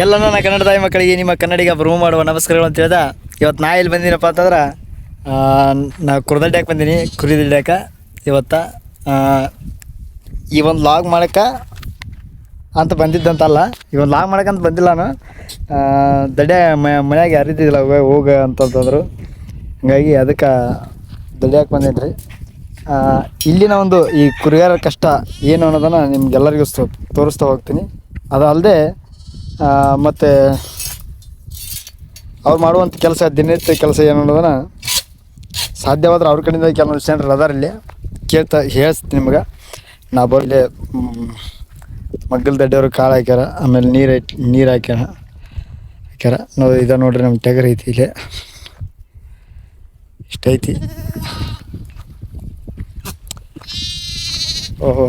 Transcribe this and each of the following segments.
ಎಲ್ಲ ನನ್ನ ಕನ್ನಡ ತಾಯಿ ಮಕ್ಕಳಿಗೆ ನಿಮ್ಮ ಕನ್ನಡಿಗ ಬ್ರೂ ಮಾಡುವ ನಮಸ್ಕಾರಗಳು ಅಂತ ಹೇಳ್ದ. ಇವತ್ತು ನಾ ಎಲ್ಲಿ ಬಂದಿನಪ್ಪ ಅಂತಂದ್ರೆ ನಾ ಕುರ್ದಡ್ಡ್ಯಾಕೆ ಬಂದೀನಿ, ಕುರಿ ದಿಡ್ಯಾಕೆ. ಇವತ್ತು ಈ ಒಂದು ಲಾಗ್ ಮಾಡೋಕ್ಕೆ ಅಂತ ಬಂದಿದ್ದಂತಲ್ಲ, ಈ ಒಂದು ಲಾಗ್ ಮಾಡೋಕ್ಕಂತ ಬಂದಿಲ್ಲ ನಾನು. ದಡ್ಯ ಮನ್ಯಾಗ ಯಾರಿದ್ದಿಲ್ಲ ಹೋಗ ಅಂತಂತಂದರು, ಹಂಗಾಗಿ ಅದಕ್ಕೆ ದಡ್ಯಾಕೆ ಬಂದೇನಿ ರೀ. ಇಲ್ಲಿನ ಒಂದು ಈ ಕುರಿಗಾರ ಕಷ್ಟ ಏನು ಅನ್ನೋದನ್ನು ನಿಮ್ಗೆಲ್ಲರಿಗೂ ತೋರಿಸ್ತಾ ಹೋಗ್ತೀನಿ. ಅದು ಅಲ್ಲದೆ ಮತ್ತು ಅವ್ರು ಮಾಡುವಂಥ ಕೆಲಸ, ದಿನನಿತ್ಯ ಕೆಲಸ ಏನು ಅನ್ನೋದನ್ನು ಸಾಧ್ಯವಾದ್ರೆ ಅವ್ರ ಕಡೆಯಿಂದ ಕೆಲವೊಂದು ಸೆಂಟ್ರ್ ಅದಾರಲ್ಲಿ ಕೇಳ್ತಾ ಹೇಳ್ತೀನಿ ನಿಮ್ಗೆ. ನಾ ಬರಲಿ ಮಗ್ಗಲ್ ದಡ್ಡಿಯವರು ಕಾಳು ಹಾಕ್ಯಾರ, ಆಮೇಲೆ ನೀರು ಹಾಕ್ಯಾರ ನೋಡಿ. ಇದು ನೋಡ್ರಿ ನಮ್ಮ ಟಗರ್ ಐತಿ, ಇಲ್ಲಿ ಇಷ್ಟೈತಿ. ಓಹೋ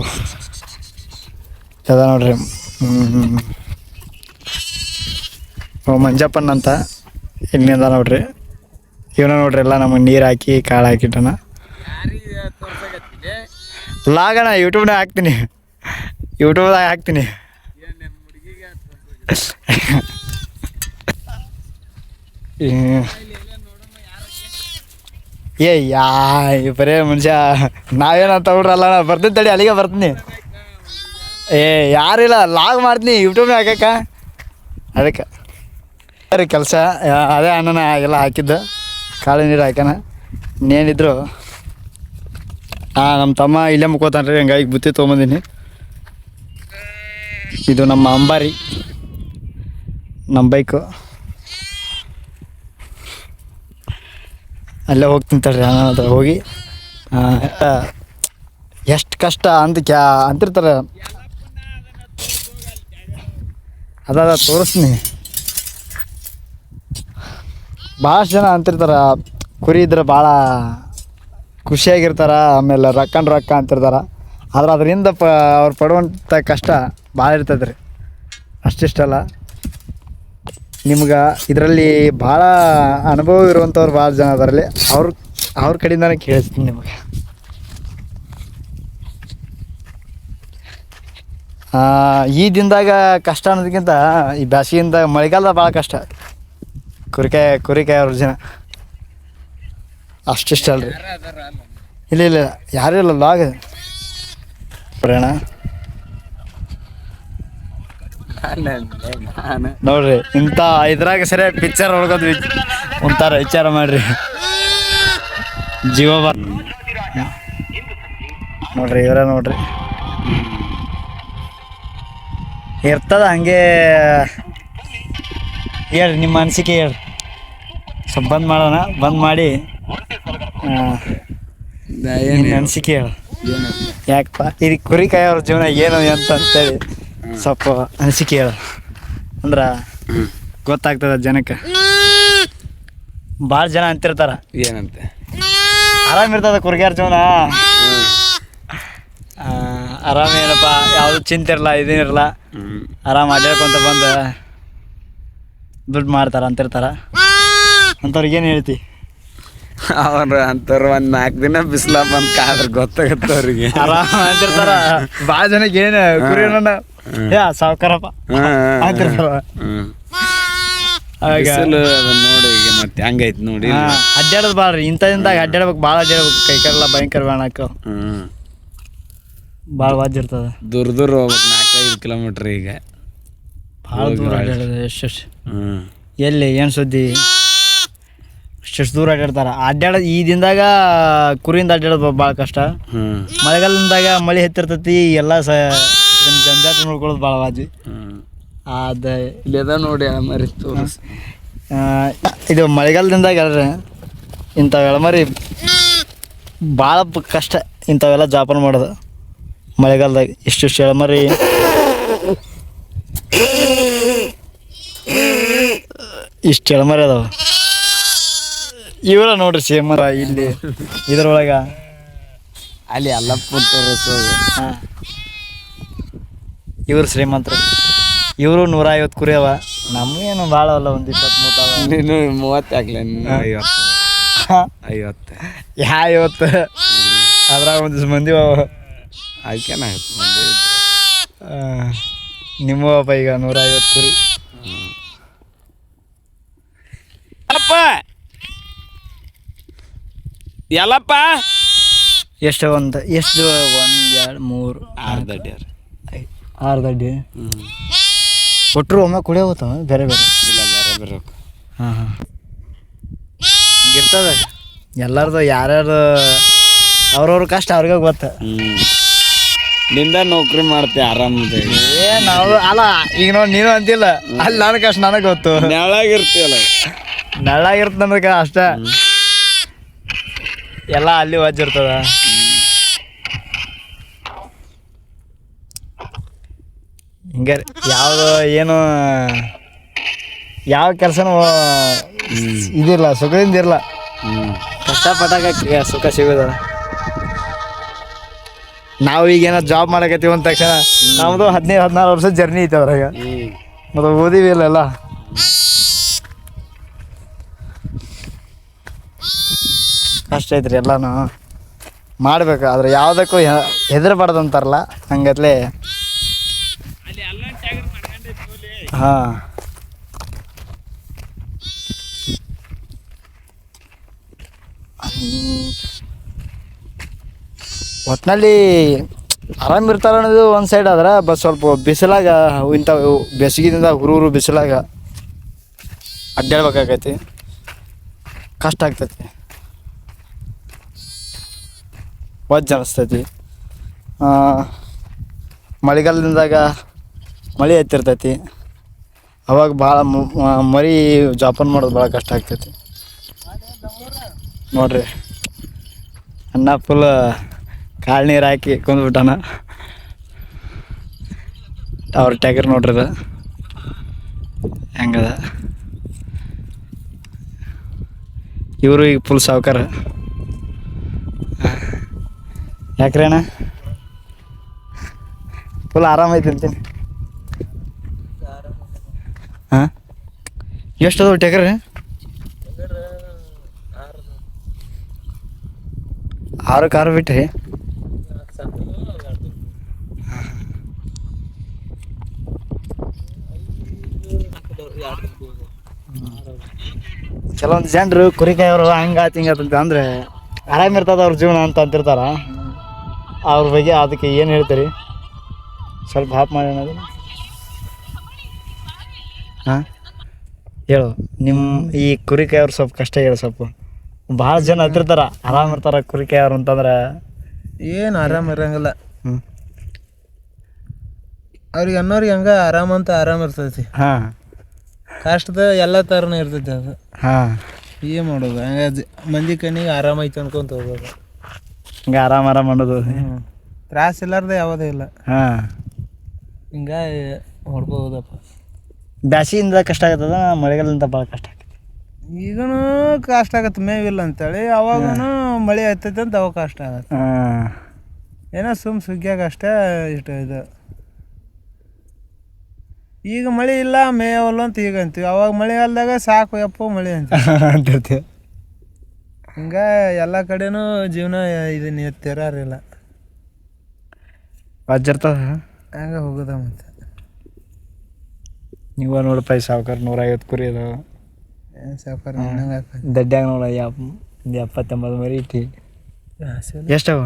ಅದ ನೋಡ್ರಿ, ಮಂಜಪ್ಪನ್ ಅಂತ ಇನ್ನಿಂದ ನೋಡ್ರಿ. ಇವನ ನೋಡ್ರಿ ಎಲ್ಲ ನಮಗೆ ನೀರು ಹಾಕಿ ಕಾಳು ಹಾಕಿಟ್ಟನ. ಲಾಗಣ ಯೂಟ್ಯೂಬ್ನಾಗ ಹಾಕ್ತೀನಿ, ಬರೇ ಮನುಷ್ಯ ನಾವೇನಂತ ಹುಡ್ರಲ್ಲ. ಬರ್ತೀನಿ ತಡಿ, ಅಲ್ಲಿಗೆ ಬರ್ತೀನಿ. ಯಾರಿಲ್ಲ, ಲಾಗ್ ಮಾಡ್ತೀನಿ ಯೂಟ್ಯೂಬ್ನಾಗ ಹಾಕಕ್ಕ. ಅದಕ್ಕೆ ರೀ ಕೆಲಸ ಅದೇ ಅಣ್ಣನ ಎಲ್ಲ ಹಾಕಿದ್ದು, ಕಾಳು ನೀರು ಹಾಕ್ಯಾನ. ಇನ್ನೇನಿದ್ರು ನಮ್ಮ ತಮ್ಮ ಇಲ್ಲೇ ಮುಕ್ಕೋತಾನೆ ರೀ, ಹಂಗಾಗಿ ಬುತ್ತಿ ತೊಗೊಂಬಂದೀನಿ. ಇದು ನಮ್ಮ ಅಂಬಾರಿ, ನಮ್ಮ ಬೈಕು. ಅಲ್ಲೇ ಹೋಗ್ತೀನಿ ತಡ್ರಿ, ಅಣ್ಣ ಹತ್ರ ಹೋಗಿ ಎಷ್ಟು ಕಷ್ಟ ಅಂತಿರ್ತಾರೆ. ಅದ ತೋರಿಸ್ತೀನಿ. ಭಾಳಷ್ಟು ಜನ ಅಂತಿರ್ತಾರೆ ಕುರಿ ಇದ್ರೆ ಭಾಳ ಖುಷಿಯಾಗಿರ್ತಾರೆ, ಆಮೇಲೆ ರೊಕ್ಕ ಅಂತಿರ್ತಾರೆ. ಆದ್ರೆ ಅದರಿಂದ ಅವ್ರು ಪಡುವಂಥ ಕಷ್ಟ ಭಾಳ ಇರ್ತದೆ ರೀ. ಅಷ್ಟಿಷ್ಟಲ್ಲ, ನಿಮ್ಗೆ ಇದರಲ್ಲಿ ಭಾಳ ಅನುಭವ ಇರುವಂಥವ್ರು ಭಾಳ ಜನ ಅದರಲ್ಲಿ, ಅವ್ರ ಕಡೆಯಿಂದನೇ ಕೇಳಿಸ್ತೀನಿ ನಿಮಗೆ. ಈ ದಿನದಾಗ ಕಷ್ಟ ಅನ್ನೋದಕ್ಕಿಂತ ಈ ಬ್ಯಾಸಿಗಿಂದ ಮಳೆಗಾಲದ ಭಾಳ ಕಷ್ಟ. ಕುರಿಕಾಯಿ ಅವ್ರ ಜನ ಅಷ್ಟಿಷ್ಟ ಅಲ್ರಿ. ಇಲ್ಲ ಯಾರೂ ಇಲ್ಲ ಲಾಗ್ ಪ್ರಯಾಣ ನೋಡ್ರಿ. ಇಂಥ ಇದ್ರಾಗ ಸರಿ ಪಿಕ್ಚರ್ ಹೊಡ್ಕೋದ್ವಿ, ಒಂಥರ ವಿಚಾರ ಮಾಡ್ರಿ. ಜೀವ ನೋಡ್ರಿ, ಇವರ ನೋಡ್ರಿ ಇರ್ತದ ಹಂಗೆ. ಹೇಳ್ರಿ ನಿಮ್ಮ ಅನಿಸಿಕೆ ಹೇಳ್ರಿ. ಸ್ವಲ್ಪ ಬಂದ್ ಮಾಡಿ ಅನಿಸಿಕೆ ಹೇಳಿ. ಯಾಕಪ್ಪ ಇದು ಕುರಿಕಾಯವ್ರ ಜೀವನ ಏನು ಅಂತೇಳಿ ಸ್ವಲ್ಪ ಅನಿಸಿಕೆ ಹೇಳ, ಅಂದ್ರೆ ಗೊತ್ತಾಗ್ತದ ಜನಕ್ಕೆ. ಭಾಳ ಜನ ಅಂತಿರ್ತಾರ ಏನಂತೆ ಆರಾಮಿರ್ತದ ಕುರಿಗಾರ ಜೀವನ, ಆರಾಮ ಏನಪ್ಪ, ಯಾವುದು ಚಿಂತೆ ಇರಲ್ಲ, ಇದೇನಿರಲ್ಲ, ಆರಾಮ ಅಡ್ಡಾಡ್ಕೊಂತ ಬಂದು ದುಡ್ಡು ಮಾಡ್ತಾರ ಅಂತಿರ್ತಾರ. ಅಂಥವ್ರಿಗೆ ಏನು ಹೇಳ್ತಿ? ಅವ್ರು ಅಂಥವ್ರು ಒಂದು 4 ದಿನ ಬಿಸಿಲ ಬಂದು ಕಾದ್ರೆ ಗೊತ್ತಾಗತ್ತೆ ಅವ್ರಿಗೆ. ಆರಾಮ ಅಂತಿರ್ತಾರ. ಭಾಳ ಜನಕ್ಕೆ ಏನು ಕುರಿ ಸಾವುಕಾರಪ್ಪ ಅಂತಿರ್ತಾರ. ನೋಡಿ ಈಗ ಮತ್ತೆ ಹಂಗೈತಿ ನೋಡಿ. ಅಡ್ಡಾಡೋದು ಭಾಳ ರೀ, ಇಂಥದಿಂದಾಗ ಅಡ್ಡಾಡ್ಬೇಕು, ಭಾಳ ಅಡ್ಡಾಡ್ಬೇಕು. ಕೈ ಕಾಲೆಲ್ಲ ಭಯಂಕರ ಬಾಣಕ್ಕೆ ಭಾಳ ವಾಜ್ ಇರ್ತದೆ. ದೂರ ಹೋಗ್ಬೇಕು, 4-5 ಕಿಲೋಮೀಟ್ರ್. ಈಗ ಭಾಳ ದೂರ ಅಡ್ಡಾಡೋದು. ಎಷ್ಟು ಎಲ್ಲಿ ಏನು ಸುದ್ದಿ, ಅಷ್ಟು ದೂರ ಅಡ್ಡಾಡ್ತಾರೆ. ಈ ದಿನದಾಗ ಕುರಿಯಿಂದ ಅಡ್ಡಾಡೋದು ಭಾಳ ಕಷ್ಟ. ಮಳೆಗಾಲದಿಂದಾಗ ಮಳೆ ಹೆಚ್ಚಿರ್ತೈತಿ, ಎಲ್ಲ ಜಂಜಾಟ ನೋಡ್ಕೊಳ್ಳೋದು ಭಾಳ ವಾಜಿ. ಅದು ಇಲ್ಲದ ನೋಡಿ ಎಳಮರಿ ಇದು ಮಳೆಗಾಲದಿಂದಾಗ ಅಲ್ರಿ ಇಂಥವು ಎಳಮರಿ ಭಾಳ ಕಷ್ಟ. ಇಂಥವೆಲ್ಲ ಜಾಪನ ಮಾಡೋದು ಮಳೆಗಾಲದಾಗ. ಇಷ್ಟು ಎಳಮರಿ ಇಷ್ಟು ಎಳಮರಿ ಅದಾವ. ಇವರ ನೋಡ್ರಿ ಸೇಮರ ಇಲ್ಲಿ ಇದ್ರೊಳಗೆ ಅಲ್ಲಿ ಅಲ್ಲಪ್ಪ ತೋರಿಸೋದು. ಇವರು ಶ್ರೀಮಂತರು, ಇವರು 150 ಕುರಿ ಅವ. ನಮಗೇನು ಭಾಳ ಅಲ್ಲ, ಒಂದು 20-30 ನೀನು 30 ಹಾಕ್ಲ, 50 50 ಅದ್ರಾಗ ಒಂದಿಷ್ಟು ಮಂದಿ ಅದಕ್ಕೇನಾಗತ್ತೆ. ನಿಮ್ಮವಪ್ಪ ಈಗ 150 ಕುರಿ. ಎಲ್ಲಪ್ಪ ಎಲ್ಲಪ್ಪ ಎಷ್ಟು ಒಂದು ಎಷ್ಟು 1 2 3 ಆರು ದಡ್ಡಿ ಅವ್ರಿ 6 ದಡ್ಡಿ ಒಟ್ಟರು ಒಮ್ಮೆ ಕುಡಿಯೋ ಹೋಗ್ತಾವ ಬೇರೆ ಬೇರೆ ಇಲ್ಲ ಬೇರೆ ಬರಬೇಕು. ಹಾಂ ಹಾಂ ಹಿಂಗಿರ್ತದೆ ಎಲ್ಲರದು ಯಾರ್ಯಾರು ಅವ್ರವ್ರ ಕಷ್ಟ ಅವ್ರಿಗೆ ಗೊತ್ತ. ನಿಂದ ನೌಕರಿ ಮಾಡ್ತೆ ಆರಾಮದ ನಾವು ಅಲ್ಲ ಈಗ ನೋಡಿ ನೀನು ಅಂತಿಲ್ಲ ಅಲ್ಲಿ ನನ್ನ ಕಷ್ಟ ನನಗೆ ಗೊತ್ತು. ನೆಳಾಗಿರ್ತೀವಲ್ಲ ನೆಳ್ಳಾಗಿರ್ತ ನನಗೆ ಅಷ್ಟ ಎಲ್ಲ ಅಲ್ಲಿ ವಜ್ಜಿರ್ತದ. ಹಿಂಗೆ ಯಾವುದು ಏನು ಯಾವ ಕೆಲಸನೂ ಇದಿರಲ್ಲ ಸುಖದಿಂದ ಇರಲ್ಲ. ಕಷ್ಟಪಟ್ಟಾಗ ಸುಖ ಸಿಗೋದಲ್ಲ. ನಾವು ಈಗೇನೋ ಜಾಬ್ ಮಾಡಕತ್ತೀವಿ ಅಂದ ತಕ್ಷಣ ನಮ್ಮದು 15-16 ವರ್ಷದ ಜರ್ನಿ ಐತೆ ಅದ್ರಾಗ ಮತ್ತು ಓದಿವಿ ಇಲ್ಲೆಲ್ಲ. ಕಷ್ಟ ಐತ್ರಿ ಎಲ್ಲನೂ ಮಾಡ್ಬೇಕು. ಆದ್ರೆ ಯಾವುದಕ್ಕೂ ಹೆದರಬಾರ್ದು ಅಂತಾರಲ್ಲ ಹಂಗತ್ಲೆ. ಹಾಂ ಒಟ್ಟಿನಲ್ಲಿ ಆರಾಮಿರ್ತಾರ ಅನ್ನೋದು ಒಂದು ಸೈಡ್ ಆದ್ರೆ ಬಸ್ ಸ್ವಲ್ಪ ಬಿಸಿಲಾಗ ಇಂಥ ಬೇಸಿಗೆದಿಂದ ಹುರು ಬಿಸಿಲಾಗ ಅಡ್ಡಾಡ್ಬೇಕಾಗೈತಿ, ಕಷ್ಟ ಆಗ್ತೈತಿ, ವಜ್ಜ ಅನಿಸ್ತೈತಿ. ಮಳೆಗಾಲದಿಂದಾಗ ಮಳೆ ಹತ್ತಿರ್ತೈತಿ, ಅವಾಗ ಭಾಳ ಮರಿ ಜೋಪಾನ ಮಾಡೋದು ಭಾಳ ಕಷ್ಟ ಆಗ್ತೈತಿ. ನೋಡ್ರಿ ಅನ್ನ ಫುಲ್ ಕಾಳು ನೀರು ಹಾಕಿ ಕುಂದ್ಬಿಟ್ಟಾನ. ಅವ್ರ ಟ್ಯಾಗರ್ ನೋಡ್ರಿ ಅದು ಹೆಂಗದ. ಇವರು ಈಗ ಫುಲ್ ಸಾವ್ಕಾರ. ಯಾಕ್ರಿ ಅಣ್ಣ ಫುಲ್ ಆರಾಮೈತಿ ಅಂತೀನಿ. ಹಾಂ ಎಷ್ಟು ಅದಾವ ಟ್ಯಾಗರ್? 6 ಕಾರು ಬಿಟ್ರಿ? ಕೆಲವೊಂದು ಜನರು ಕುರಿಕಾಯವರು ಹಂಗಾತ ಹಿಂಗಾತಂತ ಅಂದರೆ ಆರಾಮಿರ್ತದ ಅವ್ರ ಜೀವನ ಅಂತ ಅಂತಿರ್ತಾರ. ಅವ್ರ ಬಗ್ಗೆ ಅದಕ್ಕೆ ಏನು ಹೇಳ್ತೀರಿ? ಸ್ವಲ್ಪ ಹಾಪ್ ಮಾಡಿ ಅನ್ನೋದು. ಹಾಂ ಹೇಳು, ನಿಮ್ಮ ಈ ಕುರಿಕಾಯವ್ರು ಸ್ವಲ್ಪ ಕಷ್ಟ ಹೇಳು. ಸ್ವಲ್ಪ ಭಾಳ ಜನ ಹತ್ತಿರ್ತಾರ ಆರಾಮಿರ್ತಾರ ಕುರಿಕಾಯವ್ರು ಅಂತಂದ್ರೆ. ಏನು ಆರಾಮ ಇರಂಗಿಲ್ಲ. ಹ್ಞೂ ಅವ್ರಿಗೆ ಅನ್ನೋರಿಗೆ ಹಂಗೆ ಆರಾಮಂತ ಆರಾಮ ಇರ್ತೈತಿ. ಹಾಂ ಕಷ್ಟದ ಎಲ್ಲ ಥರನೂ ಇರ್ತೈತಿ ಅದು. ಹಾಂ ಏನು ಮಾಡೋದು? ಹಂಗೆ ಮಂದಿ ಕಣ್ಣಿಗೆ ಆರಾಮ ಐತೆ ಅನ್ಕೊಂತ ಹೋಗೋದು. ಹಿಂಗೆ ಆರಾಮ ಅನ್ನೋದು. ತ್ರಾಸ ಇಲ್ಲಾರ್ದೆ ಯಾವುದೇ ಇಲ್ಲ. ಹಾಂ ಹಿಂಗೆ ಹೊಡ್ಬೋದಪ್ಪ. ಬ್ಯಾಸಿಯಿಂದ ಕಷ್ಟ ಆಗತ್ತದ, ಮಳೆಗಾಲದಿಂದ ಭಾಳ ಕಷ್ಟ ಆಗ್ತದೆ. ಈಗನೂ ಕಷ್ಟ ಆಗತ್ತೆ ಮೇವಿಲ್ಲ ಅಂತೇಳಿ. ಅವಾಗೂ ಮಳೆ ಹತ್ತೈತೆ ಅಂತ ಅವಾಗ ಕಷ್ಟ ಆಗತ್ತೆ. ಹಾಂ ಏನೋ ಸುಗ್ಗಿಯಾಗ ಅಷ್ಟೇ ಇಷ್ಟು ಇದು. ಈಗ ಮಳೆ ಇಲ್ಲ ಮೇವಲ್ಲ ಅಂತ ಈಗ ಅಂತೀವಿ. ಅವಾಗ ಮಳೆಗಾಲದಾಗ ಸಾಕು ಯಪ್ಪ ಮಳೆ ಅಂತಿರ್ತೀವಿ. ಹಿಂಗೆ ಎಲ್ಲ ಕಡೆನೂ ಜೀವನ ಇದನ್ನ ತೆರಾರಿಲ್ಲ. ವಜ್ಜಿರ್ತದ ಹಂಗೆ ಹೋಗೋದ. ಮತ್ತು ನೀವು ನೋಡಪ್ಪ ಸಾವ್ಕಾರ 150 ಕುರಿ ಅದಾವ. ಏನು ಸಾವ್ಕಾರ ನಂಗೆ ದಡ್ಡ್ಯಾಗ ನೋಡ 70-80 ಮರಿ ಇಟ್ಟು ಎಷ್ಟವ?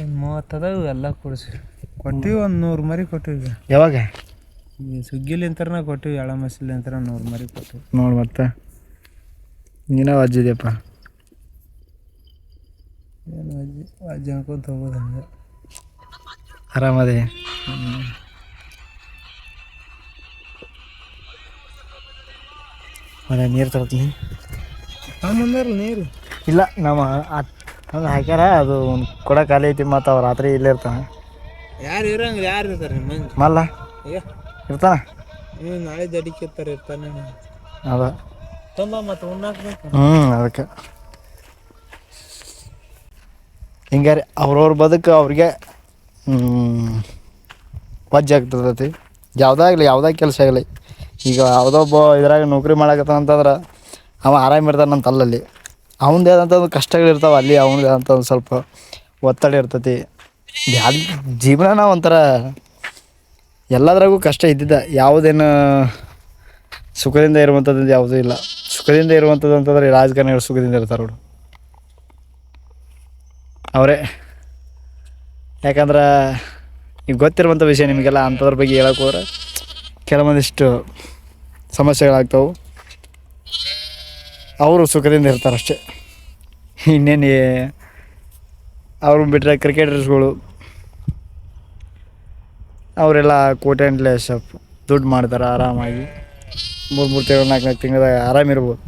ಒಂದು 30 ಅದಾವು ಎಲ್ಲ ಕೊಡಿಸಿ ಕೊಟ್ಟಿವಿ. ಒಂದು 100 ಮರಿ ಕೊಟ್ಟಿವಿ. ಯಾವಾಗ? ಈ ಸುಗ್ಗಿಲಿಂತರನ ಕೊಟ್ಟಿವಿ. ಎಳ ಮಸಿಲಿಂತರ 100 ಮರಿ ಕೊಟ್ಟಿವಿ. ನೋಡಿ ಮತ್ತೆ ನೀನು ವಜ್ಜಿದ್ಯಪ್ಪ. ಏನು ಅಜ್ಜಿ ಅನ್ಕೊಂತ ಹೋಗೋದು ಹಂಗೆ. ಆರಾಮದೇ. ಅದೇ ನೀರು ತರ್ತೀನಿ. ಮುಂದಾರಲ್ಲ ನೀರು ಇಲ್ಲ ನಮ್ಮ ಅದು ಹಾಕ್ಯಾರ. ಅದು ಒಂದು ಕೊಡ ಖಾಲಿ ಐತಿ. ಮತ್ತು ಅವ್ರು ರಾತ್ರಿ ಇಲ್ಲೇ ಇರ್ತಾನೆ. ಯಾರು ಇರಂಗಿಲ್ಲ. ಯಾರು ಇರ್ತಾರೆ ನಿಮ್ಮ ಮಂದಿ? ಮಲ್ಲ ಇರ್ತಾನ. ನೀವು ನಾಳೆ ದಡಿಕಿರ್ತಾರೆ ಇರ್ತಾನೆ. ಅದ ತುಂಬ ಮತ್ತು ಉಣ್ಣಾಕ್ಬೇಕು. ಅದಕ್ಕೆ ಹಿಂಗಾರಿ ಅವ್ರವ್ರ ಬದುಕು ಅವ್ರಿಗೆ ವಜ್ಜೆ ಆಗ್ತಿರ್ತೈತಿ. ಯಾವುದಾಗಲಿ ಯಾವುದೇ ಕೆಲಸ ಆಗಲಿ. ಈಗ ಯಾವುದೋ ಒಬ್ಬ ಇದ್ರಾಗ ನೌಕರಿ ಮಾಡಕತ್ತ ಅಂತಂದ್ರೆ ಅವ ಆರಾಮಿರ್ತಾನಂತ ಅಲ್ಲಲ್ಲಿ. ಅವನದೇ ಆದಂಥದ್ದು ಕಷ್ಟಗಳಿರ್ತಾವೆ ಅಲ್ಲಿ. ಅವನದೇ ಆದಂಥ ಒಂದು ಸ್ವಲ್ಪ ಒತ್ತಡ ಇರ್ತೈತಿ. ಜೀವನನ ಒಂಥರ ಎಲ್ಲದ್ರಾಗೂ ಕಷ್ಟ ಇದ್ದಿದ್ದ. ಯಾವುದೇನು ಸುಖದಿಂದ ಇರುವಂಥದ್ದು ಯಾವುದೂ ಇಲ್ಲ. ಸುಖದಿಂದ ಇರುವಂಥದ್ದು ಅಂತಂದ್ರೆ ರಾಜಕಾರಣಿಗಳು ಸುಖದಿಂದ ಇರ್ತಾರೆ ನೋಡು, ಅವರೇ. ಯಾಕಂದ್ರೆ ಈಗ ಗೊತ್ತಿರುವಂಥ ವಿಷಯ ನಿಮಗೆಲ್ಲ, ಅಂಥದ್ರ ಬಗ್ಗೆ ಹೇಳಕ್ಕೆ ಹೋದ್ರೆ ಕೆಲವೊಂದಿಷ್ಟು ಸಮಸ್ಯೆಗಳಾಗ್ತವೆ. ಅವರು ಸುಖದಿಂದ ಇರ್ತಾರಷ್ಟೆ. ಇನ್ನೇನು ಅವ್ರನ್ನ ಬಿಟ್ಟರೆ ಕ್ರಿಕೆಟರ್ಸ್ಗಳು ಅವರೆಲ್ಲ ಕೋಟ್ಯಾಂಟ್ಲೆ ದುಡ್ಡು ಮಾಡ್ತಾರೆ ಆರಾಮಾಗಿ, 3 ತಿಂಗಳು 4 ತಿಂಗಳದಾಗ ಆರಾಮಿರ್ಬೋದು.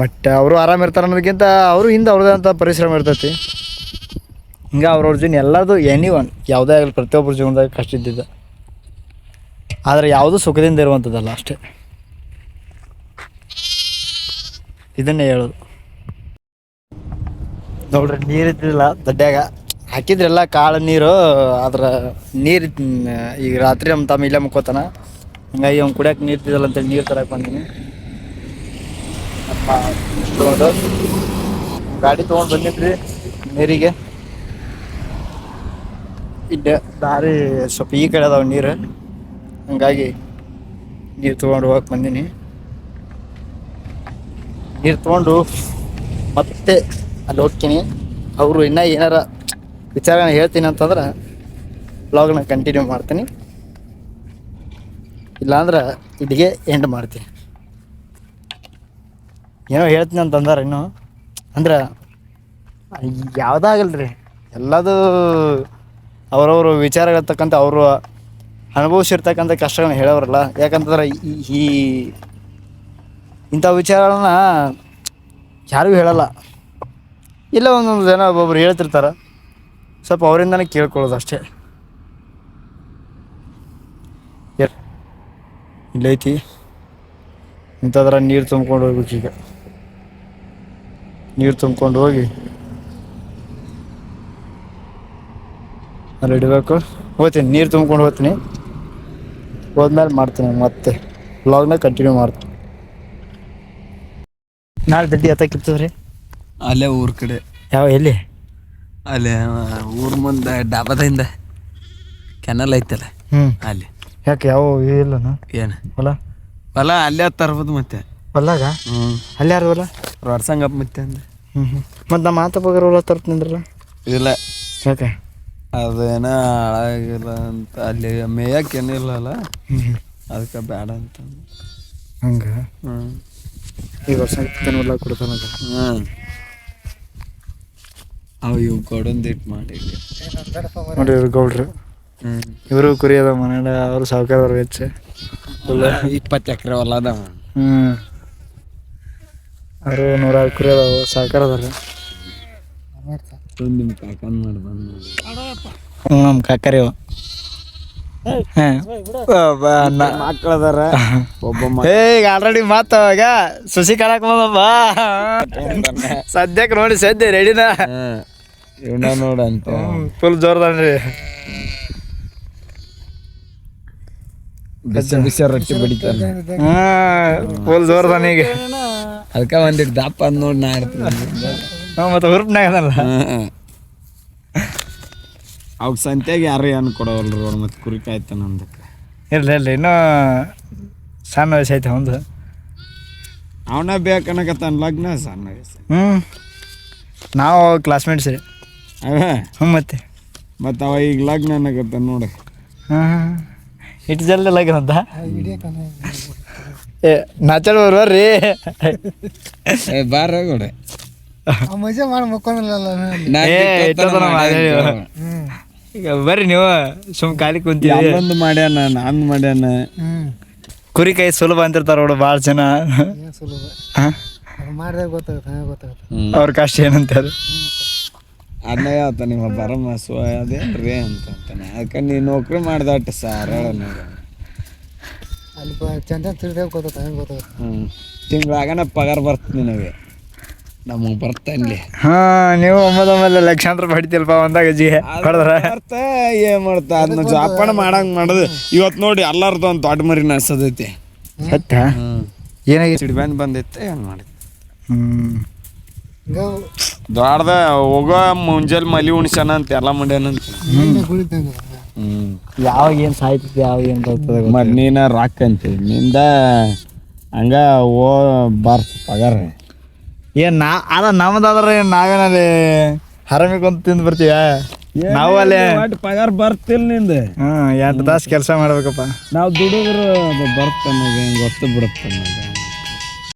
ಬಟ್ ಅವರು ಆರಾಮಿರ್ತಾರೆ ಅನ್ನೋದಕ್ಕಿಂತ ಅವರು ಹಿಂದೆ ಅವ್ರದ್ದಂಥ ಪರಿಶ್ರಮ ಇರ್ತೈತಿ. ಹಿಂಗೆ ಅವ್ರವ್ರ ಜೀವನ ಎಲ್ಲದು ಒನ್ ಯಾವುದೇ ಆಗಲಿ ಪ್ರತಿಯೊಬ್ಬರ ಜೀವನದಾಗ ಕಷ್ಟ ಇದ್ದಿದ್ದ, ಆದರೆ ಯಾವುದೂ ಸುಖದಿಂದ ಇರುವಂಥದ್ದಲ್ಲ ಅಷ್ಟೇ. ಇದನ್ನೇ ಹೇಳೋದು. ನೋಡ್ರಿ, ನೀರಿದ್ದಿಲ್ಲ ದಡ್ಡ್ಯಾಗ ಹಾಕಿದ್ರೆಲ್ಲ ಕಾಳು ನೀರು, ಅದ್ರ ನೀರು ಈಗ ರಾತ್ರಿ ನಮ್ಮ ತಮ್ಮ ಇಲ್ಲೇ ಮುಕ್ಕೋತಾನ, ಹಂಗಾಗಿ ಅವ್ನು ಕುಡಿಯೋಕೆ ನೀರು ತಿದ್ದಲ್ಲ ಅಂತೇಳಿ ನೀರು ತರಕ್ಕೆ ಬಂದೀನಿ. ಗಾಡಿ ತೊಗೊಂಡು ಬಂದಿದ್ರಿ ನೀರಿಗೆ. ಇಡ್ಡೆ ದಾರಿ ಸ್ವಲ್ಪ ಈ ಕಡೆ ಅದಾವ ನೀರು, ಹಂಗಾಗಿ ನೀರು ತೊಗೊಂಡು ಹೋಗಕ್ಕೆ ಬಂದೀನಿ. ನೀರು ತೊಗೊಂಡು ಮತ್ತೆ ಅಲ್ಲಿ ಹೋಗ್ತೀನಿ. ಅವರು ಇನ್ನೂ ಏನಾರ ವಿಚಾರನ ಹೇಳ್ತೀನಿ ಅಂತಂದ್ರೆ ಬ್ಲಾಗ್ನ ಕಂಟಿನ್ಯೂ ಮಾಡ್ತೀನಿ, ಇಲ್ಲಾಂದ್ರೆ ಇಲ್ಲಿಗೆ ಎಂಡ್ ಮಾಡ್ತೀನಿ. ಏನೋ ಹೇಳ್ತೀನಿ ಅಂತಂದಾರೆ ಇನ್ನು, ಅಂದ್ರೆ ಯಾವುದಾಗಲ್ರಿ, ಎಲ್ಲದು ಅವರವರು ವಿಚಾರಗಳಿರ್ತಕ್ಕಂಥ ಅವರು ಅನುಭವಿಸಿರ್ತಕ್ಕಂಥ ಕಷ್ಟಗಳನ್ನ ಹೇಳೋರಲ್ಲ. ಯಾಕಂತಂದ್ರೆ ಈ ಇಂಥ ವಿಚಾರಗಳನ್ನ ಯಾರಿಗೂ ಹೇಳಲ್ಲ. ಇಲ್ಲ ಒಂದೊಂದು ಜನ ಒಬ್ಬೊಬ್ರು ಹೇಳ್ತಿರ್ತಾರೆ, ಸ್ವಲ್ಪ ಅವರಿಂದನೇ ಕೇಳ್ಕೊಳ್ಳೋದು ಅಷ್ಟೇ. ಇಲ್ಲೈತಿ ಇಂಥದ್ರ ನೀರು ತುಂಬ್ಕೊಂಡು ಹೋಗ್ಬೇಕು. ಈಗ ನೀರು ತುಂಬ್ಕೊಂಡು ಹೋಗಿ ಅಲ್ಲಿ ಇಡಬೇಕು. ಹೋಗ್ತೀನಿ, ನೀರು ತುಂಬ್ಕೊಂಡು ಹೋಗ್ತೀನಿ. ಹೋದ್ಮೇಲೆ ಮಾಡ್ತೀನಿ, ಮತ್ತೆ ವ್ಲಾಗ್ನ ಕಂಟಿನ್ಯೂ ಮಾಡ್ತೀನಿ. ನಾಳೆ ದಡ್ಡಿ ಎತ್ತಕ್ಕಿರ್ತದ್ರಿ ಅಲ್ಲೇ ಊರ ಕಡೆ. ಎಲ್ಲಿ? ಅಲ್ಲೇ ಊರ ಮುಂದೆ ಡಾಬಾದಿಂದ ಕೆನಲ್ ಐತಲ್ಲ ಅಲ್ಲಿ. ಯಾಕೆ ಇಲ್ಲನ ಏನು ಹೊಲ ಅಲ್ಲೇ ತರ್ಬೋದು ಮತ್ತೆ ಹೊಲಾಗ? ಅಲ್ಲಿ ಯಾರು ಹೊಲ? ವರ್ಷಂಗಪ್ಪ ಮತ್ತೆ ಅಂದೆ. ಮತ್ತು ನಮ್ಮ ಮಾತ ಬಗರ ಹೊಲ ತರ್ತೀನಿಂದ್ರಲ್ಲ? ಇಲ್ಲ. ಯಾಕೆ? ಅದೇನ ಹಾಳಾಗಿಲ್ಲ ಅಂತ ಅಲ್ಲಿ ಮೇಯಕ್ಕೇನಿಲ್ಲಲ್ಲ, ಅದಕ್ಕೆ ಬೇಡ ಅಂತ. ಹಂಗೆ ಈ ವರ್ಷ ಹೊಲ ಕೊಡ್ತಾನ. ಅವು ಇವು ಕೊಡೊಂದಿಟ್ಟು ಮಾಡಿ ನೋಡಿ ಇವ್ರು ಗೌಡ್ರು, ಇವರು ಕುರಿ ಅದ ಮನೆ, ಅವರು ಸಾವುಕಾರವ್ರು ಹೆಚ್ಚು. 20 ಎಕರೆ ಹೊಲ ಅದಾವ. ಅವರು 100 ಕುರಿ ಅದಾವ, ಸಾವುಕಾರ ಅದಾರ. ನಿಮ್ಮ ಕಾಕನ್ ಮಾಡಿ ಬಂದು ನಮ್ಮ ಕಾಕರಿ ಮಕ್ಕಳದಾರ. ಒಬ್ಬ ಈಗ ಆಲ್ರೆಡಿ ಮಾತಾವಾಗ ಸುಸಿ ಕಾಣಕ್ ಬಂದಪ್ಪ. ಸದ್ಯಕ್ಕೆ ನೋಡಿ ಸದ್ಯ ರೆಡಿನ ಇವನ ನೋಡಂತ ಫುಲ್ ಜೋರ್ದಾನ್ರಿ. ಬಿಸಿ ರೊಟ್ಟಿ ಬಡಿತಾನೆ. ಫುಲ್ ಜೋರ್ದಾನ ಈಗ. ಅದಕ್ಕೆ ಒಂದಿಟ್ಟು ದಪ್ಪ ಅಂದ್ ನೋಡಿ ನಾ ಇರ್ತೀನಿ. ಮತ್ತೆ ಹುರುಪ್ನಾಗದಲ್ಲ. ಅವಾಗ ಸಂತ್ಯಾಗ ಯಾರು ಏನು ಕೊಡವಲ್ರಿ ಅವ್ರು, ಮತ್ತೆ ಕುರಿ ಕಾಯ್ತಾನ ಅಂದಕ್ಕೆ. ಇರಲಿ ಇನ್ನೂ ಸಣ್ಣ ವಯಸ್ಸು ಐತೆ ಒಂದು. ಅವನ ಬೇಕನ್ನಕತ್ತಾನ ಲಗ್ನ ಸಣ್ಣ ವಯಸ್ಸು. ನಾವು ಕ್ಲಾಸ್ಮೇಟ್ಸ್ ರೀ. ಮತ್ತೆ ಅವ ಈಗ ಲಗ್ನ ಅನ್ನಕತ್ತಾನ ನೋಡಿ. ಇಟ್ಟು ಜಲ್ದಿ ಲಗ್ನ ಅಂತ ನಾಚಲ್ ಬರ್ರಿ. ಬಾರ ಗೋಡೆ ಮಜಾ ಮಾಡಿ ಮಕ್ಕೊಂದಿಲ್ಲ. ಈಗ ಬರ್ರಿ ನೀವು ಸುಮ್ ಖಾಲಿ ಕುಂತೀವಿ. ಒಂದು ಮಾಡ್ಯಾನ ನಾನು ಮಾಡ್ಯಾನ. ಕುರಿ ಕೈ ಸುಲಭ ಅಂತಿರ್ತಾರ ನೋಡು ಭಾಳ ಜನ. ಮಾಡಿದಾಗ ಗೊತ್ತಾಗುತ್ತೆ ಅವ್ರ ಕಷ್ಟ ಏನಂತಾರೆ. ಅದನ್ನ ಹೇಳ್ತ ನಿಮ್ಮ ಬರಮಸು ಅದೇನ್ರಿ ಅಂತಾನೆ. ಅದಕ್ಕೆ ನೀ ನೌಕರಿ ಮಾಡ್ದಟ್ಟು ಸಾರ ಅಲ್ಲಿ ಚಂದ ತಿರ್ದಾಗ ಗೊತ್ತಾಗುತ್ತೆ. ತಿಂಗಳಾಗನ ಪಗಾರ ಬರ್ತೀನಿ ನಿನಗೆ, ನಮಗೆ ಬರ್ತಾನೆ. ನೀವು 9 ಲಕ್ಷಾಂತರ ಪಡಿತಿಲ್ಪ ಒಂದಾಗ ಜಿ ಹೊಡೆದ್ರ ಬರ್ತ ಏನ್ ಮಾಡ್ತಾ ಅದನ್ನ ಜಾಪಣ ಮಾಡಂಗ್ ಮಾಡೋದು. ಇವತ್ತು ನೋಡಿ ಎಲ್ಲಾರ್ದು ಒಂದು ದೊಡ್ಡ ಮರಿ ನಡ್ಸದೈತಿ. ಸತ್ಯ ಏನಾಗಿ ಸಿಡ್ಬ್ಯಾನ್ ಬಂದೈತೆ ಏನು ಮಾಡಿದ್ ಹಿಂಗ ದೊಡ್ಡದ ಹೋಗೋ ಮುಂಜಾನೆ ಮಲಿ ಉಣ್ಸ್ಯಾನ ಅಂತ ಎಲ್ಲ ಮಾಡ್ಯಾನಂತ. ಯಾವಾಗ ಏನು ಸಾಯ್ತೈತಿ ಯಾವಾಗ ಏನು ಬರ್ತದೆ. ಮತ್ತು ನೀನ ರಾಕ್ ಅಂತೀವಿ ನಿಂದ ಹಂಗ ಓ ಬರ್ತ ಪಗಾರ ಏನು ಅದ ನಮ್ದಾದ್ರೆ ನಾವೇನಲ್ಲಿ ಹರಮಿ ಕುಂತ ತಿಂದು ಬರ್ತೀವ ನಾವು ಅಲ್ಲೇ ಒಟ್ಟು ಪಗಾರ ಬರ್ತಿಲ್ಲ ನಿಂದ 2 ತಾಸು ಕೆಲಸ ಮಾಡ್ಬೇಕಪ್ಪ. ನಾವು ದುಡಿದ್ರು ಅದು ಬರ್ತ ಅನ್ನೋದು ಹೆಂಗೆ ಗೊತ್ತು ಬಿಡುತ್ತೆ ಅನ್ನೋದು